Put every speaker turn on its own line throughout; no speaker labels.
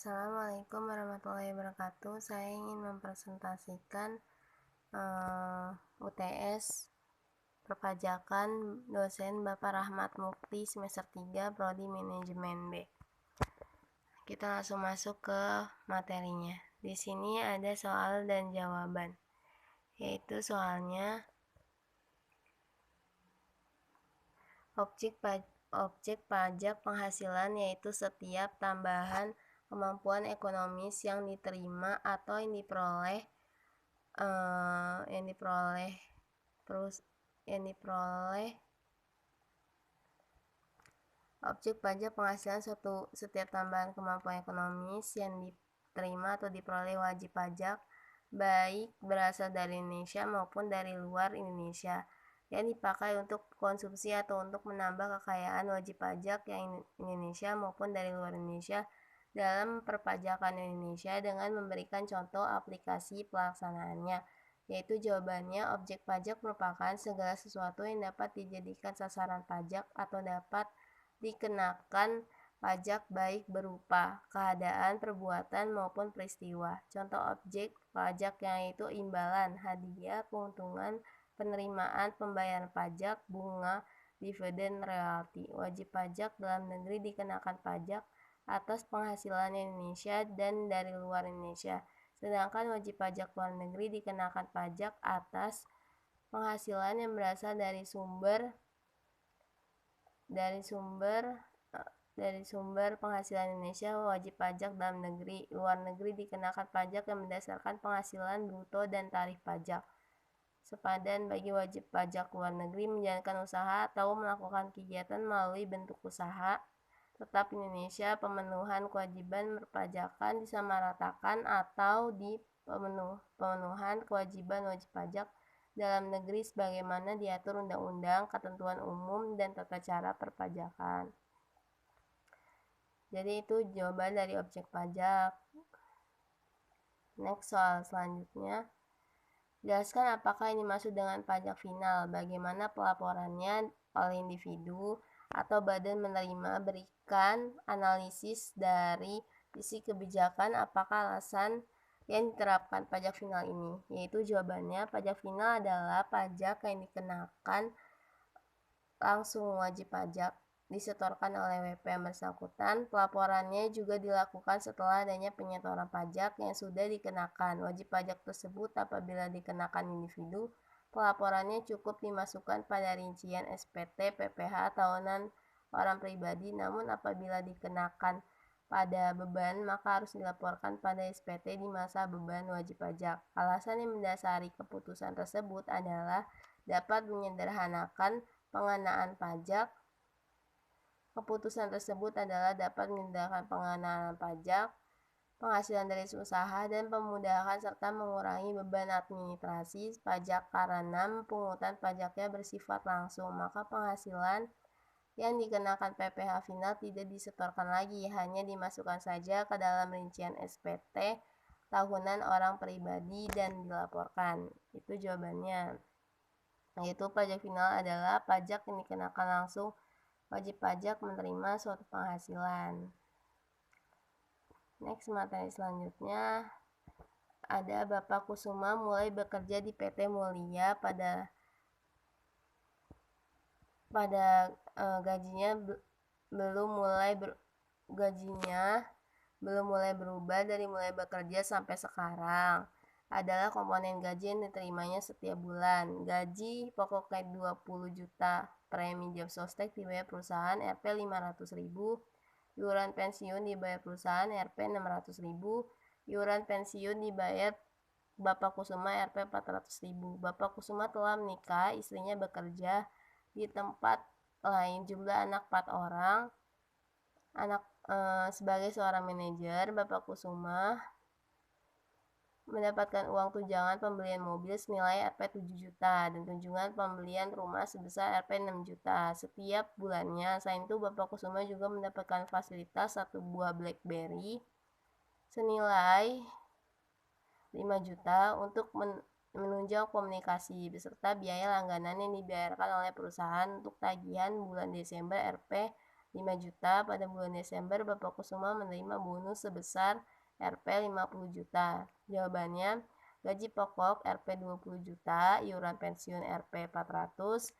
Assalamualaikum warahmatullahi wabarakatuh. Saya ingin mempresentasikan UTS Perpajakan dosen Bapak Rahmat Mukti semester 3 Prodi Manajemen B. Kita langsung masuk ke materinya. Di sini ada soal dan jawaban. Yaitu soalnya objek pajak penghasilan yaitu setiap tambahan kemampuan ekonomis yang diterima atau yang diperoleh objek pajak penghasilan setiap tambahan kemampuan ekonomis yang diterima atau diperoleh wajib pajak baik berasal dari Indonesia maupun dari luar Indonesia yang dipakai untuk konsumsi atau untuk menambah kekayaan wajib pajak yang Indonesia maupun dari luar Indonesia dalam perpajakan Indonesia dengan memberikan contoh aplikasi pelaksanaannya, yaitu jawabannya objek pajak merupakan segala sesuatu yang dapat dijadikan sasaran pajak atau dapat dikenakan pajak baik berupa keadaan, perbuatan maupun peristiwa. Contoh objek pajak yaitu imbalan, hadiah, keuntungan, penerimaan, pembayaran pajak, bunga, dividen, royalti. Wajib pajak dalam negeri dikenakan pajak atas penghasilan Indonesia dan dari luar Indonesia. Sedangkan wajib pajak luar negeri dikenakan pajak atas penghasilan yang berasal dari sumber penghasilan Indonesia. Wajib pajak dalam negeri luar negeri dikenakan pajak yang berdasarkan penghasilan bruto dan tarif pajak. Sepadan bagi wajib pajak luar negeri menjalankan usaha atau melakukan kegiatan melalui bentuk usaha tetap Indonesia, pemenuhan kewajiban perpajakan disamaratakan atau di pemenuhan kewajiban wajib pajak dalam negeri sebagaimana diatur undang-undang, ketentuan umum, dan tata cara perpajakan. Jadi itu jawaban dari objek pajak. Next, soal selanjutnya. Jelaskan apakah ini dimaksud dengan pajak final, bagaimana pelaporannya oleh individu atau badan menerima, berikan analisis dari sisi kebijakan apakah alasan yang diterapkan pajak final ini, yaitu jawabannya pajak final adalah pajak yang dikenakan langsung wajib pajak disetorkan oleh WP yang bersangkutan. Pelaporannya juga dilakukan setelah adanya penyetoran pajak yang sudah dikenakan. Wajib pajak tersebut apabila dikenakan individu, pelaporannya cukup dimasukkan pada rincian SPT PPh tahunan orang pribadi, namun apabila dikenakan pada beban maka harus dilaporkan pada SPT di masa beban wajib pajak. Alasan yang mendasari keputusan tersebut adalah dapat menyederhanakan pengenaan pajak. Keputusan tersebut adalah dapat menyederhanakan pengenaan pajak, penghasilan dari usaha, dan pemudahan serta mengurangi beban administrasi pajak karena pungutan pajaknya bersifat langsung, maka penghasilan yang dikenakan PPh final tidak disetorkan lagi, hanya dimasukkan saja ke dalam rincian SPT tahunan orang pribadi dan dilaporkan. Itu jawabannya. Yaitu pajak final adalah pajak yang dikenakan langsung wajib pajak menerima suatu penghasilan. Next, materi selanjutnya ada Bapak Kusuma mulai bekerja di PT Mulia pada gajinya belum mulai berubah dari mulai bekerja sampai sekarang adalah komponen gaji yang diterimanya setiap bulan. Gaji pokoknya 20 juta, premi job sostek dibayar perusahaan Rp 500.000, iuran pensiun dibayar perusahaan Rp 600.000, iuran pensiun dibayar Bapak Kusuma Rp 400.000. Bapak Kusuma telah menikah, istrinya bekerja di tempat lain, jumlah anak 4 orang. Sebagai seorang manajer, Bapak Kusuma mendapatkan uang tunjangan pembelian mobil senilai Rp 7 juta dan tunjangan pembelian rumah sebesar Rp 6 juta setiap bulannya. Selain itu, Bapak Kusuma juga mendapatkan fasilitas 1 buah BlackBerry senilai 5 juta untuk menunjang komunikasi beserta biaya langganan yang dibayarkan oleh perusahaan untuk tagihan bulan Desember Rp 5 juta. Pada bulan Desember, Bapak Kusuma menerima bonus sebesar Rp 50 juta. Jawabannya, gaji pokok Rp 20 juta, iuran pensiun Rp 400,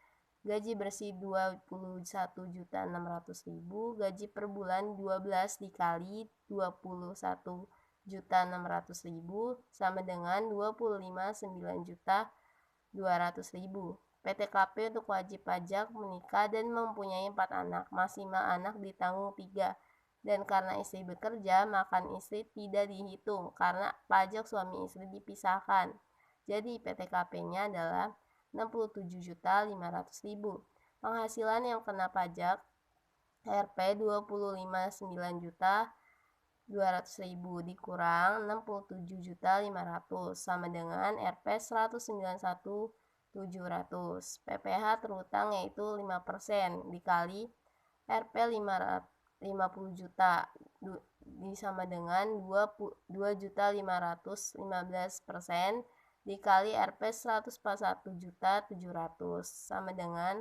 gaji bersih 21.600.000, gaji per bulan 12 dikali 21.600.000 sama dengan 25.9.200.000. PTKP untuk wajib pajak menikah dan mempunyai 4 anak, maksimal anak ditanggung 3. Dan karena istri bekerja, makan istri tidak dihitung karena pajak suami istri dipisahkan. Jadi PTKP-nya adalah 67.500.000. Penghasilan yang kena pajak Rp 25.9.200.000 dikurang 67.500 sama dengan Rp 191.700. PPh terutang yaitu 5% dikali Rp 50 juta sama dengan 2.515% dikali Rp 141.700 sama dengan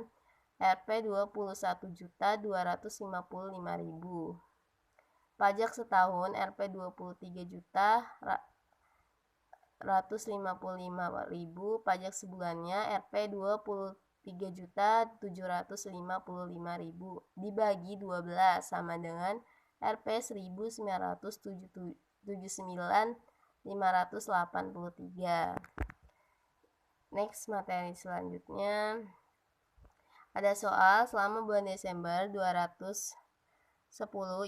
Rp 21.255.000. Pajak setahun Rp 23.155.000. Pajak sebulannya Rp 23.755.000 dibagi 12 sama dengan Rp 1.979.583. Next, materi selanjutnya. Ada soal, selama bulan Desember 2010,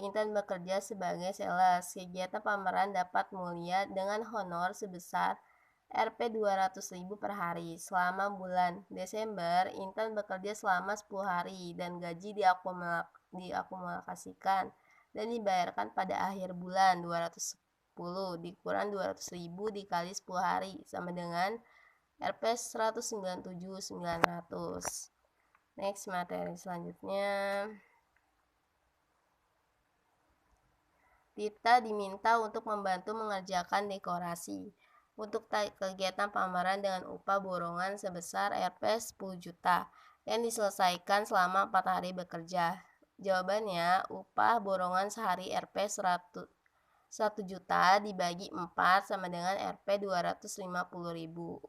Intan bekerja sebagai sales. Kegiatan pameran dapat mulia dengan honor sebesar Rp 200.000 per hari. Selama bulan Desember, Intan bekerja selama 10 hari dan gaji diakumulasikan dan dibayarkan pada akhir bulan. 210 dikurang 200.000 dikali 10 hari sama dengan Rp 197.900. Next, materi selanjutnya. Tita diminta untuk membantu mengerjakan dekorasi untuk kegiatan pameran dengan upah borongan sebesar Rp 10 juta yang diselesaikan selama 4 hari bekerja. Jawabannya, upah borongan sehari Rp 1 juta dibagi 4 sama dengan Rp 250.000.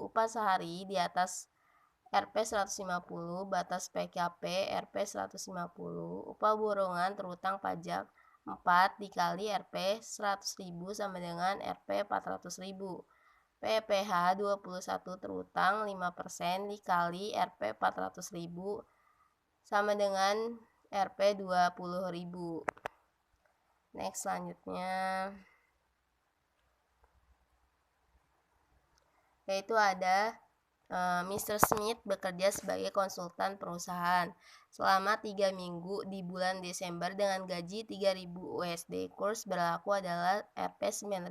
Upah sehari di atas Rp 150, batas PKP Rp 150, upah borongan terutang pajak 4 dikali Rp 100.000 sama dengan Rp 400.000. PPh 21 terutang 5% dikali Rp 400.000 sama dengan Rp 20.000. Next, selanjutnya. Yaitu ada Mr. Smith bekerja sebagai konsultan perusahaan selama 3 minggu di bulan Desember dengan gaji 3.000 USD. Kurs berlaku adalah Rp 9.000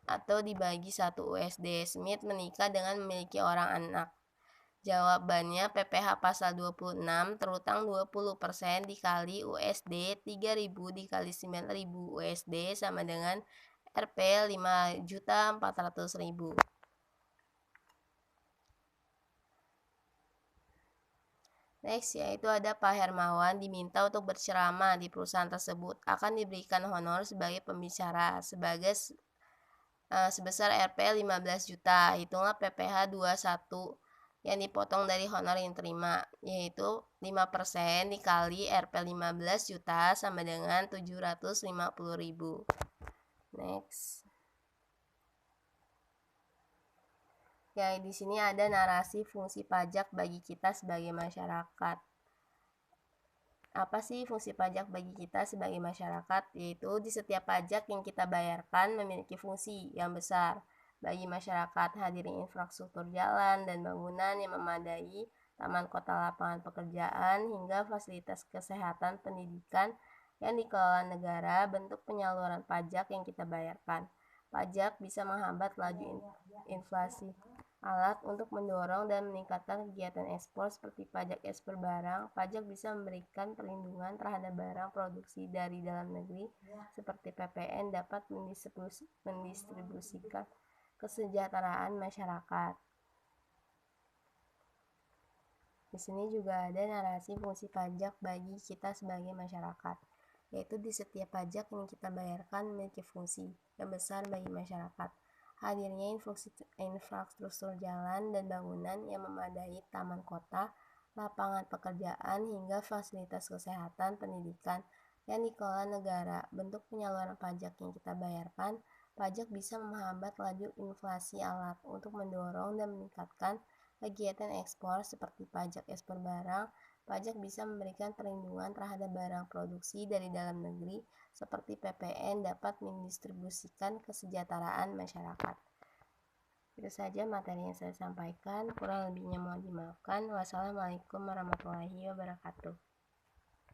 atau dibagi 1 USD. Smith menikah dengan memiliki orang anak. Jawabannya, PPh pasal 26 terutang 20% dikali USD 3.000 dikali 9.000 USD sama dengan Rp 5.400.000. Next, yaitu ada Pak Hermawan diminta untuk berceramah di perusahaan tersebut. Akan diberikan honor sebagai pembicara sebesar Rp 15 juta. Hitunglah PPh 21 yang dipotong dari honor yang terima, yaitu 5% dikali Rp 15 juta sama dengan 750.000. Next. Ya, di sini ada narasi fungsi pajak bagi kita sebagai masyarakat. Apa sih fungsi pajak bagi kita sebagai masyarakat? Yaitu di setiap pajak yang kita bayarkan memiliki fungsi yang besar bagi masyarakat, hadirnya infrastruktur jalan dan bangunan yang memadai, taman kota, lapangan pekerjaan, hingga fasilitas kesehatan, pendidikan yang dikelola negara. Bentuk penyaluran pajak yang kita bayarkan. Pajak bisa menghambat laju inflasi. Alat untuk mendorong dan meningkatkan kegiatan ekspor seperti pajak ekspor barang. Pajak bisa memberikan perlindungan terhadap barang produksi dari dalam negeri seperti PPN, dapat mendistribusikan kesejahteraan masyarakat. Di sini juga ada narasi fungsi pajak bagi kita sebagai masyarakat, yaitu di setiap pajak yang kita bayarkan memiliki fungsi yang besar bagi masyarakat. Hadirnya infrastruktur jalan dan bangunan yang memadai, taman kota, lapangan pekerjaan, hingga fasilitas kesehatan, pendidikan yang dikelola negara. Bentuk penyaluran pajak yang kita bayarkan, pajak bisa menghambat laju inflasi alat untuk mendorong dan meningkatkan kegiatan ekspor seperti pajak ekspor barang. Pajak bisa memberikan perlindungan terhadap barang produksi dari dalam negeri seperti PPN dapat mendistribusikan kesejahteraan masyarakat. Itu saja materi yang saya sampaikan, kurang lebihnya mohon dimaafkan. Wassalamualaikum warahmatullahi wabarakatuh.